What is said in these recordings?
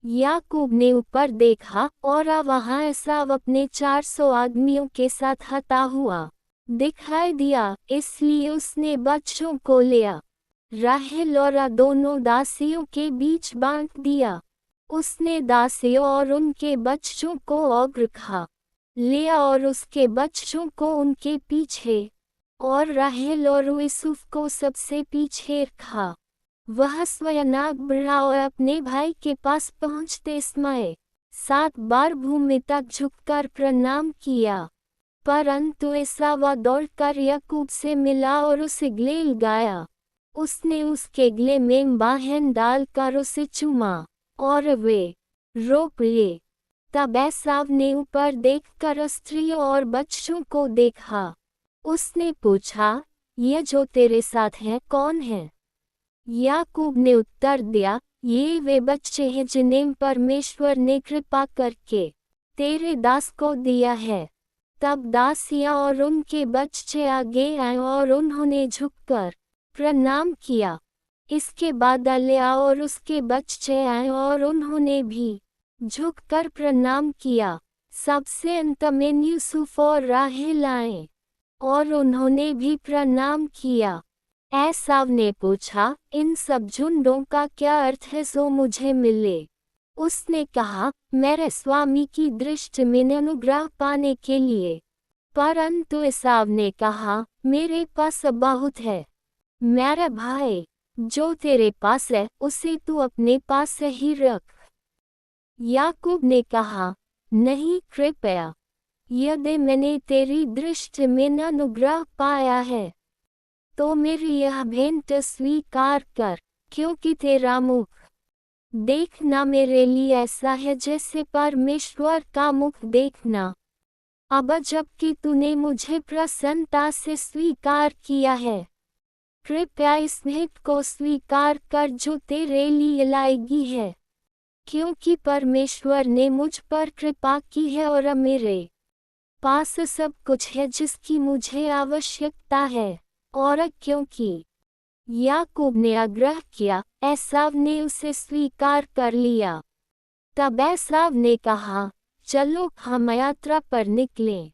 याकूब ने ऊपर देखा और वहां एसाव अपने 400 आदमियों के साथ हता हुआ दिखाई दिया, इसलिए उसने बच्चों को लिया, राहेल और दोनों दासियों के बीच बांट दिया। उसने दासियों और उनके बच्चों को और रखा, लिया और उसके बच्चों को उनके पीछे, और राहेल और यूसुफ को सबसे पीछे रखा। वह स्वयं आग बढ़ा और अपने भाई के पास पहुंचते समय 7 बार भूमि तक झुककर प्रणाम किया। परंतु एसाव दौड़कर याकूब से मिला और उसे गले लगाया। उसने उसके गले में बाहें डालकर उसे चूमा और वे रो पड़े। तब एसाव ने ऊपर देखकर स्त्रियों और बच्चों को देखा। उसने पूछा, यह जो तेरे साथ है कौन है? याकूब ने उत्तर दिया, ये वे बच्चे हैं जिन्हें परमेश्वर ने कृपा करके तेरे दास को दिया है। तब दासियां और उनके बच्चे आगे आए और उन्होंने झुककर प्रणाम किया। इसके बाद लिया और उसके बच्चे आए और उन्होंने भी झुककर प्रणाम किया। सबसे अंत में यूसुफ और राहेल आए और उन्होंने भी प्रणाम किया। एसाव ने पूछा, इन सब झुंडों का क्या अर्थ है जो मुझे मिले? उसने कहा, मेरे स्वामी की दृष्टि में अनुग्रह पाने के लिए। परंतु एसाव ने कहा, मेरे पास बहुत है। मेरे भाई, जो तेरे पास है उसे तू अपने पास ही रख। याकूब ने कहा, नहीं, कृपया, यदि मैंने तेरी दृष्टि में अनुग्रह पाया है तो मेरी यह भेंट स्वीकार कर, क्योंकि तेरा मुख देखना मेरे लिए ऐसा है जैसे परमेश्वर का मुख देखना। अब जबकि तूने मुझे प्रसन्नता से स्वीकार किया है, कृपया इस भेंट को स्वीकार कर जो तेरे लिए लाएगी है, क्योंकि परमेश्वर ने मुझ पर कृपा की है और मेरे पास सब कुछ है जिसकी मुझे आवश्यकता है। और क्योंकि याकूब ने आग्रह किया, एसाव ने उसे स्वीकार कर लिया। तब एसाव ने कहा, चलो हम यात्रा पर निकलें,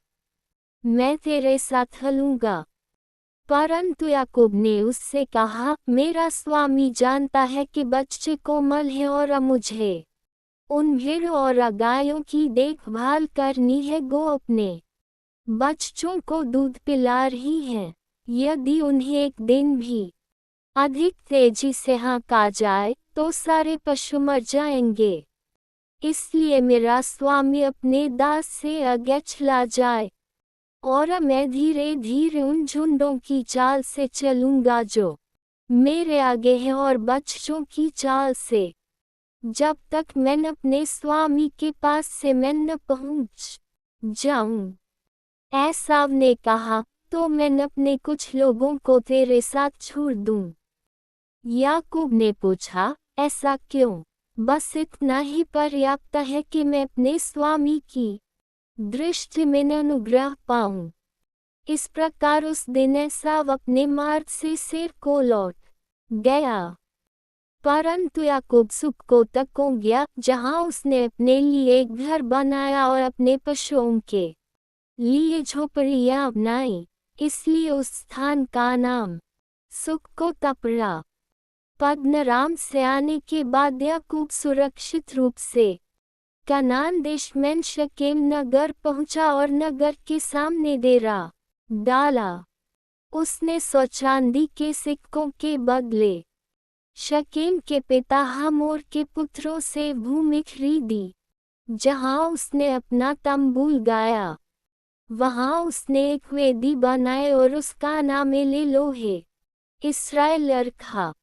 मैं तेरे साथ चलूंगा। परंतु याकूब ने उससे कहा, मेरा स्वामी जानता है कि बच्चे कोमल हैं और मुझे उन भेड़ों और गायों की देखभाल करनी है जो अपने बच्चों को दूध पिला रही हैं। यदि उन्हें एक दिन भी अधिक तेजी से हाँका जाए तो सारे पशु मर जाएंगे। इसलिए मेरा स्वामी अपने दास से आगे चला जाए और मैं धीरे धीरे उन झुंडों की चाल से चलूंगा जो मेरे आगे हैं और बच्चों की चाल से, जब तक मैं अपने स्वामी के पास से मैं न पहुंच जाऊं। एसाव ने कहा, तो मैं अपने कुछ लोगों को तेरे साथ छोड़ दूं। याकूब ने पूछा, ऐसा क्यों? बस इतना ही पर्याप्त है कि मैं अपने स्वामी की दृष्टि में अनुग्रह पाऊं। इस प्रकार उस दिन एसाव अपने मार्ग से सेर को लौट गया। परंतु याकूब सुक्कोत को गया, जहां उसने अपने लिए एक घर बनाया और अपने पशुओं के लिए झोपड़ियां बनाई। इसलिए उस स्थान का नाम सुक्कोत पड़ा। पद्दनराम से आने के बाद याकूब सुरक्षित रूप से कनान देश में शकेम नगर पहुंचा और नगर के सामने डेरा डाला। उसने 100 चांदी के सिक्कों के बदले शकेम के पिता हमोर के पुत्रों से भूमि खरीदी, जहां उसने अपना तंबू लगाया। वहां उसने एक वेदी बनाई और उसका नाम एलोहे इस्राएल रखा।